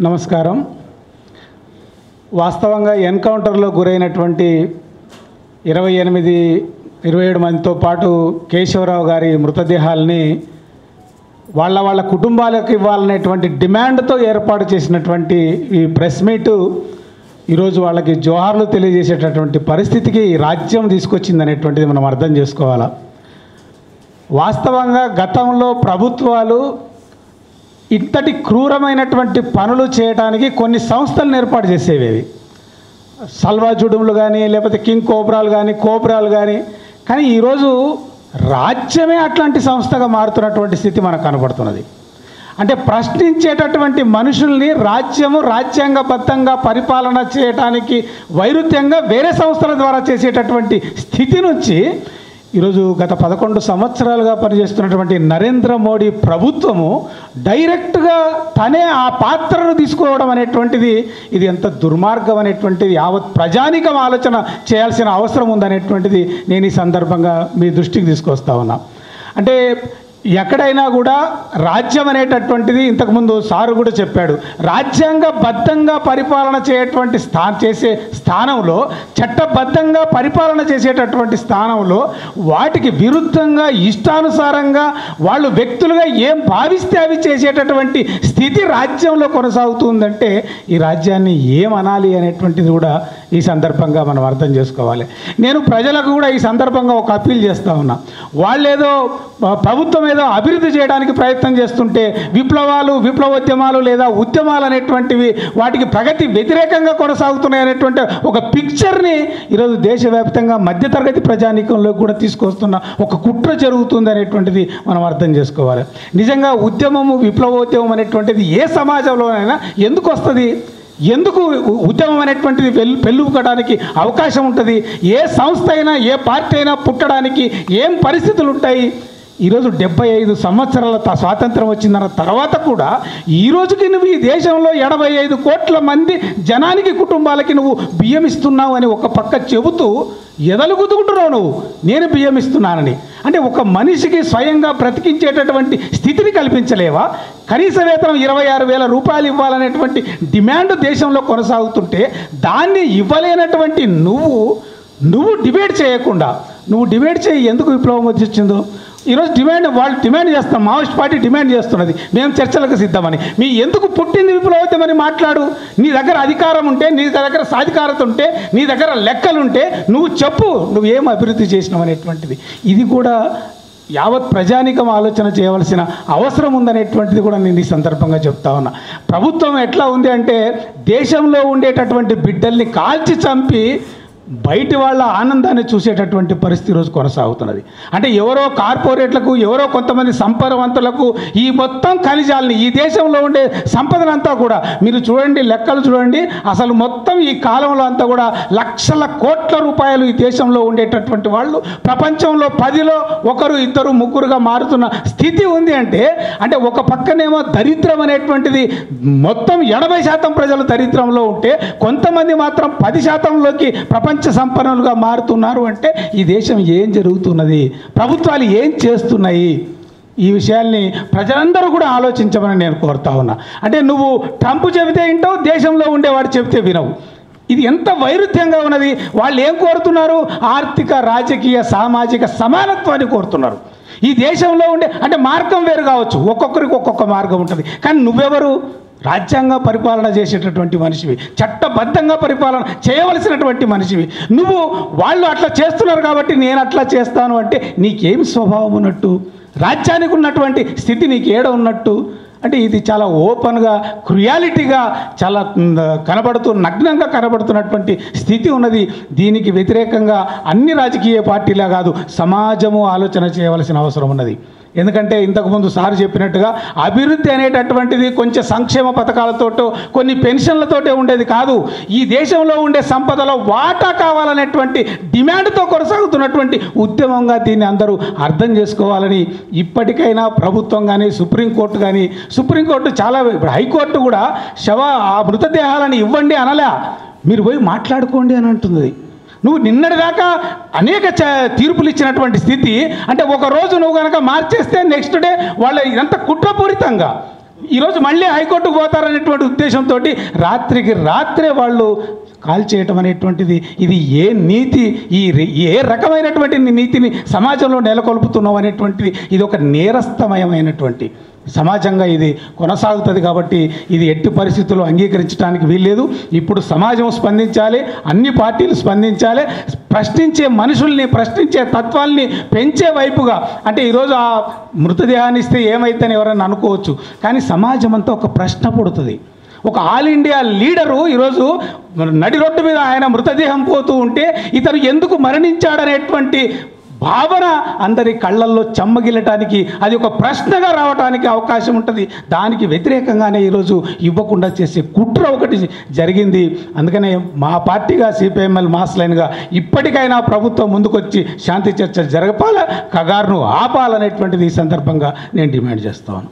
నమస్కారం. వాస్తవంగా ఎన్కౌంటర్లో గురైనటువంటి 27 మందితో పాటు కేశవరావు గారి మృతదేహాల్ని వాళ్ళ కుటుంబాలకు ఇవ్వాలనేటువంటి డిమాండ్తో ఏర్పాటు చేసినటువంటి ఈ ప్రెస్ మీటు ఈరోజు వాళ్ళకి జోహార్లు తెలియజేసేటటువంటి పరిస్థితికి రాజ్యం తీసుకొచ్చిందనేటువంటిది మనం అర్థం చేసుకోవాలా. వాస్తవంగా గతంలో ప్రభుత్వాలు ఇంతటి క్రూరమైనటువంటి పనులు చేయడానికి కొన్ని సంస్థలను ఏర్పాటు చేసేవి. సల్వా జుడుములు కానీ, లేకపోతే కింగ్ కోబ్రాలు కానీ కానీ ఈరోజు రాజ్యమే అట్లాంటి సంస్థగా మారుతున్నటువంటి స్థితి మనకు కనబడుతున్నది. అంటే ప్రశ్నించేటటువంటి మనుషుల్ని రాజ్యము రాజ్యాంగబద్ధంగా పరిపాలన చేయడానికి వైరుధ్యంగా వేరే సంస్థల ద్వారా చేసేటటువంటి స్థితి నుంచి ఈరోజు గత 11 సంవత్సరాలుగా పనిచేస్తున్నటువంటి నరేంద్ర మోడీ ప్రభుత్వము డైరెక్ట్గా తనే ఆ పాత్రను తీసుకోవడం అనేటువంటిది ఇది ఎంత దుర్మార్గం అనేటువంటిది యావత్ ప్రజానికం ఆలోచన చేయాల్సిన అవసరం ఉందనేటువంటిది నేను ఈ సందర్భంగా మీ దృష్టికి తీసుకొస్తా ఉన్నా. అంటే ఎక్కడైనా కూడా రాజ్యం అనేటటువంటిది ఇంతకుముందు సారు కూడా చెప్పాడు, రాజ్యాంగబద్ధంగా పరిపాలన చేసే స్థానంలో, చట్టబద్ధంగా పరిపాలన చేసేటటువంటి స్థానంలో వాటికి విరుద్ధంగా ఇష్టానుసారంగా వాళ్ళు వ్యక్తులుగా ఏం భావిస్తే అవి చేసేటటువంటి స్థితి రాజ్యంలో కొనసాగుతుందంటే ఈ రాజ్యాన్ని ఏమనాలి అనేటువంటిది కూడా ఈ సందర్భంగా మనం అర్థం చేసుకోవాలి. నేను ప్రజలకు కూడా ఈ సందర్భంగా ఒక అప్పీల్ చేస్తూ ఉన్నా. వాళ్ళేదో ప్రభుత్వం ఏదో అభివృద్ధి చేయడానికి ప్రయత్నం చేస్తుంటే విప్లవోద్యమాలు లేదా ఉద్యమాలు అనేటువంటివి వాటికి ప్రగతి వ్యతిరేకంగా కొనసాగుతున్నాయి అనేటువంటి ఒక పిక్చర్ని ఈరోజు దేశవ్యాప్తంగా మధ్యతరగతి ప్రజానీకంలో కూడా తీసుకొస్తున్న ఒక కుట్ర జరుగుతుంది అనేటువంటిది మనం అర్థం చేసుకోవాలి. నిజంగా విప్లవోద్యమం అనేటువంటిది ఏ సమాజంలోనైనా ఎందుకు వస్తుంది? ఎందుకు ఉద్యమం అనేటువంటిది పెళ్ళుకడానికి అవకాశం ఉంటుంది? ఏ సంస్థ అయినా ఏ పార్టీ అయినా పుట్టడానికి ఏం పరిస్థితులు ఉంటాయి? ఈరోజు 75 సంవత్సరాల స్వాతంత్రం వచ్చిన తర్వాత కూడా ఈ రోజుకి నువ్వు ఈ దేశంలో 85 కోట్ల మంది జనానికి కుటుంబాలకి నువ్వు బియ్యం ఇస్తున్నావు అని ఒక పక్క చెబుతూ ఎదలు గుద్దుకుంటున్నావు నువ్వు, నేను బియ్యం ఇస్తున్నానని. అంటే ఒక మనిషికి స్వయంగా బ్రతికించేటటువంటి స్థితిని కల్పించలేవా? కనీస వేతనం 26,000 రూపాయలు ఇవ్వాలనేటువంటి డిమాండ్ దేశంలో కొనసాగుతుంటే దాన్ని ఇవ్వలేనటువంటి నువ్వు డిబేట్ చేయకుండా నువ్వు డిబేట్ చేయి ఎందుకు విప్లవం వచ్చిందో ఈరోజు వాళ్ళు డిమాండ్ చేస్తాం, మావోయిస్ట్ పార్టీ డిమాండ్ చేస్తున్నది మేము చర్చలకు సిద్ధమని. మీ ఎందుకు పుట్టింది విప్లవోద్యమని మాట్లాడు. నీ దగ్గర అధికారం ఉంటే, నీ దగ్గర సాధికారత ఉంటే, నీ దగ్గర లెక్కలుంటే నువ్వు చెప్పు నువ్వేం అభివృద్ధి చేసినావు అనేటువంటిది. ఇది కూడా యావత్ ప్రజానికం ఆలోచన చేయవలసిన అవసరం ఉందనేటువంటిది కూడా నేను ఈ సందర్భంగా చెప్తా ఉన్నా. ప్రభుత్వం ఎట్లా ఉంది అంటే దేశంలో ఉండేటటువంటి బిడ్డల్ని కాల్చి చంపి బయటి వాళ్ళ ఆనందాన్ని చూసేటటువంటి పరిస్థితి రోజు కొనసాగుతున్నది. అంటే ఎవరో కార్పొరేట్లకు, ఎవరో కొంతమంది సంపదవంతులకు ఈ మొత్తం ఖనిజాలని, ఈ దేశంలో ఉండే సంపదనంతా కూడా మీరు చూడండి, లెక్కలు చూడండి, అసలు మొత్తం ఈ కాలంలో అంతా కూడా లక్షల కోట్ల రూపాయలు ఈ దేశంలో ఉండేటటువంటి వాళ్ళు ప్రపంచంలో 10లో 1, 2, 3గా మారుతున్న స్థితి ఉంది. అంటే ఒక పక్కనేమో దరిద్రం అనేటువంటిది మొత్తం 80% ప్రజలు దరిద్రంలో ఉంటే కొంతమంది మాత్రం 10%లోకి ప్రపంచ సంపన్నులుగా మారుతున్నారు. అంటే ఈ దేశం ఏం జరుగుతున్నది, ప్రభుత్వాలు ఏం చేస్తున్నాయి, ఈ విషయాల్ని ప్రజలందరూ కూడా ఆలోచించమని నేను కోరుతా ఉన్నా. అంటే నువ్వు ట్రంప్ చెబితే వింటావు, దేశంలో ఉండేవాడు చెబితే వినవు. ఇది ఎంత వైరుధ్యంగా ఉన్నది. వాళ్ళు ఏం కోరుతున్నారు? ఆర్థిక, రాజకీయ, సామాజిక సమానత్వాన్ని కోరుతున్నారు. ఈ దేశంలో ఉండే అంటే మార్గం వేరు కావచ్చు, ఒక్కొక్కరికి ఒక్కొక్క మార్గం ఉంటుంది. కానీ నువ్వెవరు? రాజ్యాంగ పరిపాలన చేసేటటువంటి మనిషివి, చట్టబద్ధంగా పరిపాలన చేయవలసినటువంటి మనిషివి. వాళ్ళు అట్లా చేస్తున్నారు కాబట్టి నేను అట్లా చేస్తాను అంటే నీకేం స్వభావం ఉన్నట్టు? రాజ్యానికి ఉన్నటువంటి స్థితి నీకు ఏడ ఉన్నట్టు? అంటే ఇది చాలా ఓపెన్గా, క్రుయాలిటీగా చాలా నగ్నంగా కనబడుతున్నటువంటి స్థితి ఉన్నది. దీనికి వ్యతిరేకంగా అన్ని రాజకీయ పార్టీలే కాదు, సమాజము ఆలోచన చేయవలసిన అవసరం ఉన్నది. ఎందుకంటే ఇంతకుముందు సార్ చెప్పినట్టుగా అభివృద్ధి అనేటటువంటిది కొంచెం సంక్షేమ పథకాలతోటో కొన్ని పెన్షన్లతోటే ఉండేది కాదు. ఈ దేశంలో ఉండే సంపదలో వాటా కావాలనేటువంటి డిమాండ్తో కొనసాగుతున్నటువంటి ఉద్యమంగా దీన్ని అందరూ అర్థం చేసుకోవాలని ఇప్పటికైనా ప్రభుత్వం కానీ, సుప్రీంకోర్టు చాలా, ఇప్పుడు హైకోర్టు కూడా ఆ మృతదేహాలను ఇవ్వండి అనలే, మీరు పోయి మాట్లాడుకోండి అని అంటుంది. నువ్వు నిన్నటిదాకా అనేక తీర్పులు ఇచ్చినటువంటి స్థితి. అంటే ఒక రోజు నువ్వు కనుక మార్చేస్తే నెక్స్ట్ డే వాళ్ళ ఇదంతా కుట్రపూరితంగా ఈరోజు మళ్ళీ హైకోర్టుకు పోతారనేటువంటి ఉద్దేశంతో రాత్రికి రాత్రే వాళ్ళు కాల్ చేయటం అనేటువంటిది, ఇది ఏ నీతి, ఏ రకమైనటువంటి నీతిని సమాజంలో నెలకొల్పుతున్నాం అనేటువంటిది, ఇది ఒక నేరస్తమయమైనటువంటి సమాజంగా ఇది కొనసాగుతుంది. కాబట్టి ఇది ఎట్టి పరిస్థితుల్లో అంగీకరించడానికి వీల్లేదు. ఇప్పుడు సమాజం స్పందించాలి, అన్ని పార్టీలు స్పందించాలి. ప్రశ్నించే మనుషుల్ని, ప్రశ్నించే తత్వాల్ని పెంచే వైపుగా, అంటే ఈరోజు ఆ మృతదేహాన్ని ఇస్తే ఏమైతుందని ఎవరైనా అనుకోవచ్చు, కానీ సమాజం అంతా ఒక ప్రశ్న పుడుతుంది. ఒక ఆల్ ఇండియా లీడరు ఈరోజు నడి రోడ్డు మీద ఆయన మృతదేహం పోతూ ఉంటే ఇతను ఎందుకు మరణించాడనేటువంటి భావన అందరి కళ్ళల్లో చెమ్మగిల్లటానికి, అది ఒక ప్రశ్నగా రావడానికి అవకాశం ఉంటుంది. దానికి వ్యతిరేకంగానే ఈరోజు ఇవ్వకుండా చేసే కుట్ర ఒకటి జరిగింది. అందుకనే మా పార్టీగా సిపిఎంఎల్ మాస్ లైన్గా ఇప్పటికైనా ప్రభుత్వం ముందుకొచ్చి శాంతి చర్చ జరపాల, కగారును ఆపాలనేటువంటిది ఈ సందర్భంగా నేను డిమాండ్ చేస్తాను.